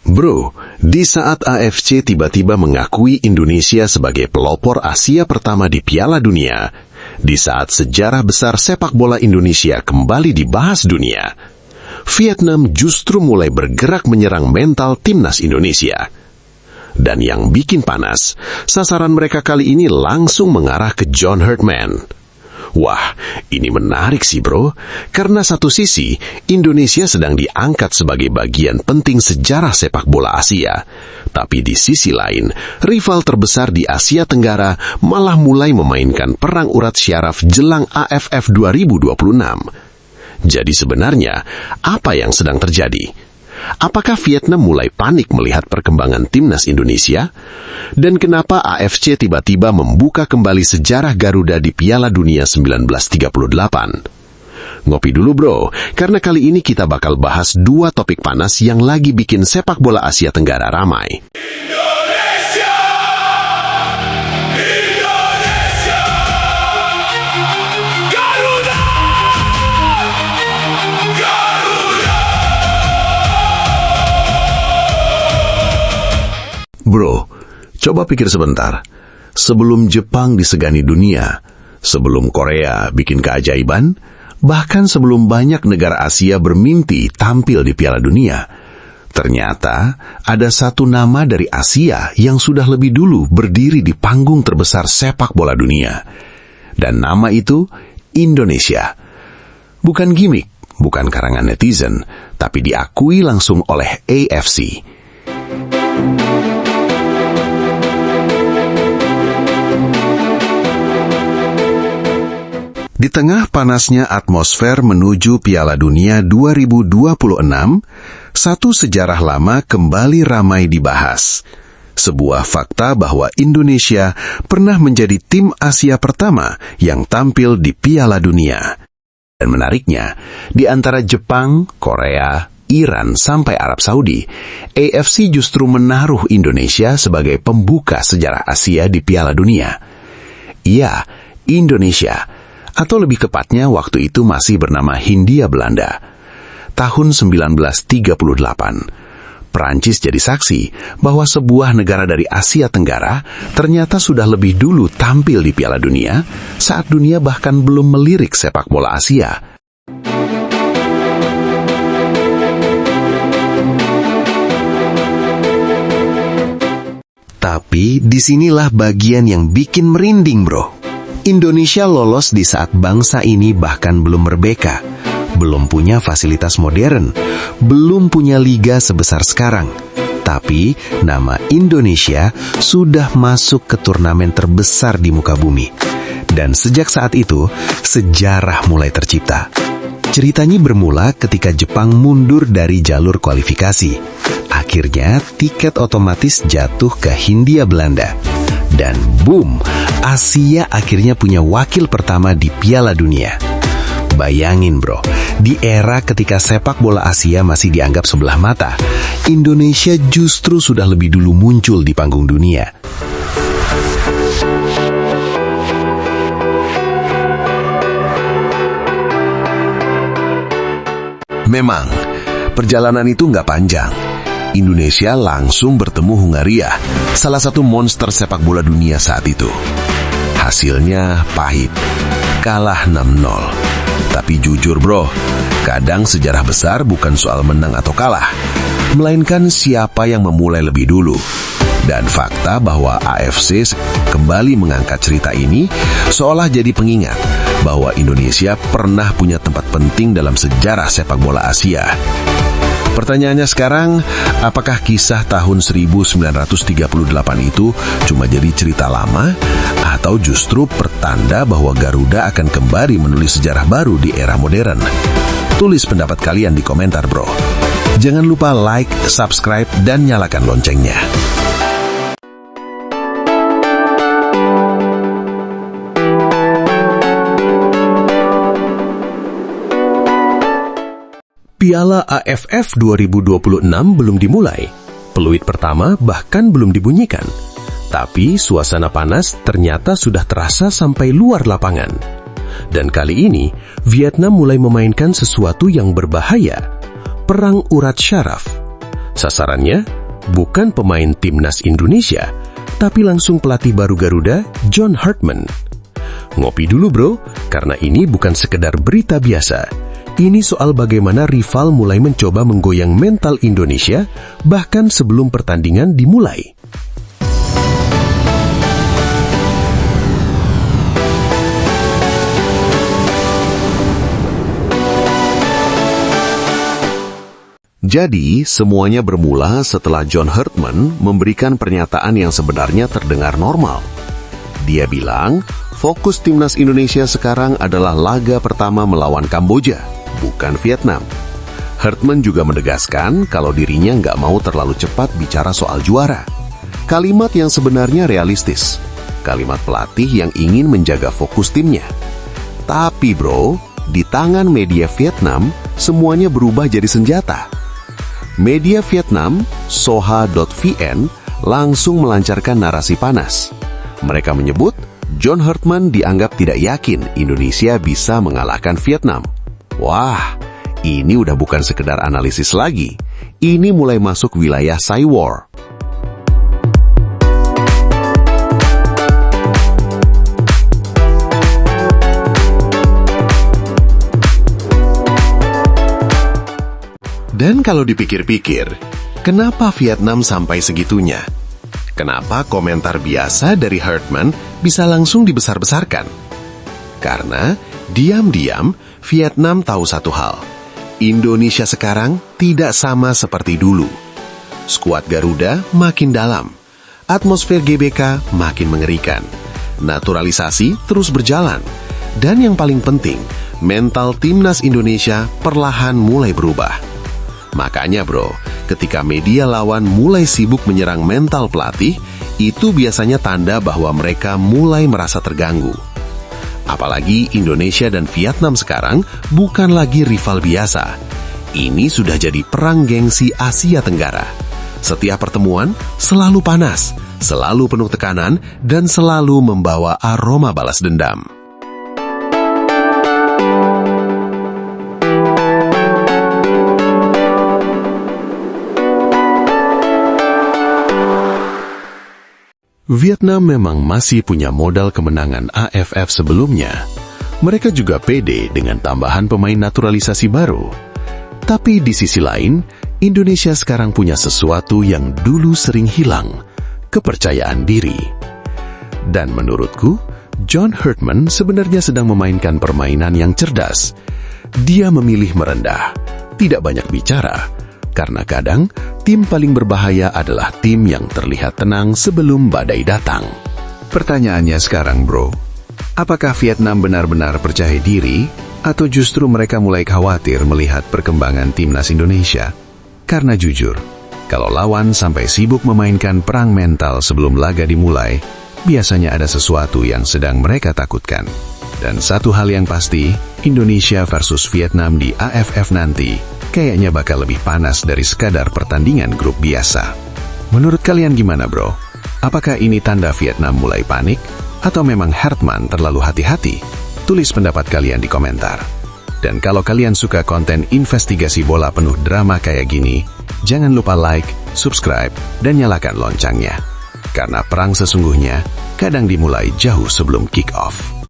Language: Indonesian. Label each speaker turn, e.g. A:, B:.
A: Bro, di saat AFC tiba-tiba mengakui Indonesia sebagai pelopor Asia pertama di Piala Dunia, di saat sejarah besar sepak bola Indonesia kembali dibahas dunia, Vietnam justru mulai bergerak menyerang mental timnas Indonesia. Dan yang bikin panas, sasaran mereka kali ini langsung mengarah ke John Herdman. Wah, ini menarik sih bro, karena satu sisi, Indonesia sedang diangkat sebagai bagian penting sejarah sepak bola Asia. Tapi di sisi lain, rival terbesar di Asia Tenggara malah mulai memainkan perang urat syaraf jelang AFF 2026. Jadi sebenarnya, apa yang sedang terjadi? Apakah Vietnam mulai panik melihat perkembangan timnas Indonesia? Dan kenapa AFC tiba-tiba membuka kembali sejarah Garuda di Piala Dunia 1938? Ngopi dulu bro, karena kali ini kita bakal bahas dua topik panas yang lagi bikin sepak bola Asia Tenggara ramai. Bro, coba pikir sebentar. Sebelum Jepang disegani dunia, sebelum Korea bikin keajaiban, bahkan sebelum banyak negara Asia bermimpi tampil di Piala Dunia, ternyata ada satu nama dari Asia yang sudah lebih dulu berdiri di panggung terbesar sepak bola dunia. Dan nama itu Indonesia. Bukan gimmick, bukan karangan netizen, tapi diakui langsung oleh AFC. Di tengah panasnya atmosfer menuju Piala Dunia 2026, satu sejarah lama kembali ramai dibahas. Sebuah fakta bahwa Indonesia pernah menjadi tim Asia pertama yang tampil di Piala Dunia. Dan menariknya, di antara Jepang, Korea, Iran sampai Arab Saudi, AFC justru menaruh Indonesia sebagai pembuka sejarah Asia di Piala Dunia. Iya, Indonesia. Atau lebih tepatnya waktu itu masih bernama Hindia Belanda. Tahun 1938, Prancis jadi saksi bahwa sebuah negara dari Asia Tenggara ternyata sudah lebih dulu tampil di Piala Dunia saat dunia bahkan belum melirik sepak bola Asia. Tapi disinilah bagian yang bikin merinding bro. Indonesia lolos di saat bangsa ini bahkan belum merdeka, belum punya fasilitas modern, belum punya liga sebesar sekarang. Tapi nama Indonesia sudah masuk ke turnamen terbesar di muka bumi. Dan sejak saat itu, sejarah mulai tercipta. Ceritanya bermula ketika Jepang mundur dari jalur kualifikasi. Akhirnya tiket otomatis jatuh ke Hindia Belanda. Dan boom, Asia akhirnya punya wakil pertama di Piala Dunia. Bayangin bro, di era ketika sepak bola Asia masih dianggap sebelah mata, Indonesia justru sudah lebih dulu muncul di panggung dunia. Memang, perjalanan itu nggak panjang. Indonesia langsung bertemu Hungaria, salah satu monster sepak bola dunia saat itu. Hasilnya pahit, kalah 6-0. Tapi jujur bro, kadang sejarah besar bukan soal menang atau kalah, melainkan siapa yang memulai lebih dulu. Dan fakta bahwa AFC kembali mengangkat cerita ini seolah jadi pengingat bahwa Indonesia pernah punya tempat penting dalam sejarah sepak bola Asia. Pertanyaannya sekarang, apakah kisah tahun 1938 itu cuma jadi cerita lama, atau justru pertanda bahwa Garuda akan kembali menulis sejarah baru di era modern? Tulis pendapat kalian di komentar bro. Jangan lupa like, subscribe, dan nyalakan loncengnya. Piala AFF 2026 belum dimulai. Peluit pertama bahkan belum dibunyikan. Tapi suasana panas ternyata sudah terasa sampai luar lapangan. Dan kali ini, Vietnam mulai memainkan sesuatu yang berbahaya. Perang urat syaraf. Sasarannya, bukan pemain timnas Indonesia, tapi langsung pelatih baru Garuda, John Hartman. Ngopi dulu bro, karena ini bukan sekedar berita biasa. Ini soal bagaimana rival mulai mencoba menggoyang mental Indonesia, bahkan sebelum pertandingan dimulai. Jadi, semuanya bermula setelah John Hartman memberikan pernyataan yang sebenarnya terdengar normal. Dia bilang, fokus timnas Indonesia sekarang adalah laga pertama melawan Kamboja, bukan Vietnam. Hartman juga menegaskan kalau dirinya nggak mau terlalu cepat bicara soal juara. Kalimat yang sebenarnya realistis. Kalimat pelatih yang ingin menjaga fokus timnya. Tapi bro, di tangan media Vietnam, semuanya berubah jadi senjata. Media Vietnam, soha.vn, langsung melancarkan narasi panas. Mereka menyebut, John Hartman dianggap tidak yakin Indonesia bisa mengalahkan Vietnam. Wah, ini udah bukan sekedar analisis lagi. Ini mulai masuk wilayah Cywar. Dan kalau dipikir-pikir, kenapa Vietnam sampai segitunya? Kenapa komentar biasa dari Hartman bisa langsung dibesar-besarkan? Karena diam-diam Vietnam tahu satu hal. Indonesia sekarang tidak sama seperti dulu. Skuad Garuda makin dalam. Atmosfer GBK makin mengerikan. Naturalisasi terus berjalan. Dan yang paling penting, mental timnas Indonesia perlahan mulai berubah. Makanya bro, ketika media lawan mulai sibuk menyerang mental pelatih, itu biasanya tanda bahwa mereka mulai merasa terganggu. Apalagi Indonesia dan Vietnam sekarang bukan lagi rival biasa. Ini sudah jadi perang gengsi Asia Tenggara. Setiap pertemuan selalu panas, selalu penuh tekanan, dan selalu membawa aroma balas dendam. Vietnam memang masih punya modal kemenangan AFF sebelumnya. Mereka juga pede dengan tambahan pemain naturalisasi baru. Tapi di sisi lain, Indonesia sekarang punya sesuatu yang dulu sering hilang, kepercayaan diri. Dan menurutku, John Hartman sebenarnya sedang memainkan permainan yang cerdas. Dia memilih merendah, tidak banyak bicara, karena kadang tim paling berbahaya adalah tim yang terlihat tenang sebelum badai datang. Pertanyaannya sekarang bro, apakah Vietnam benar-benar percaya diri atau justru mereka mulai khawatir melihat perkembangan timnas Indonesia? Karena jujur, kalau lawan sampai sibuk memainkan perang mental sebelum laga dimulai, biasanya ada sesuatu yang sedang mereka takutkan. Dan satu hal yang pasti, Indonesia versus Vietnam di AFF nanti kayaknya bakal lebih panas dari sekadar pertandingan grup biasa. Menurut kalian gimana bro? Apakah ini tanda Vietnam mulai panik? Atau memang Hartman terlalu hati-hati? Tulis pendapat kalian di komentar. Dan kalau kalian suka konten investigasi bola penuh drama kayak gini, jangan lupa like, subscribe, dan nyalakan loncengnya. Karena perang sesungguhnya kadang dimulai jauh sebelum kick off.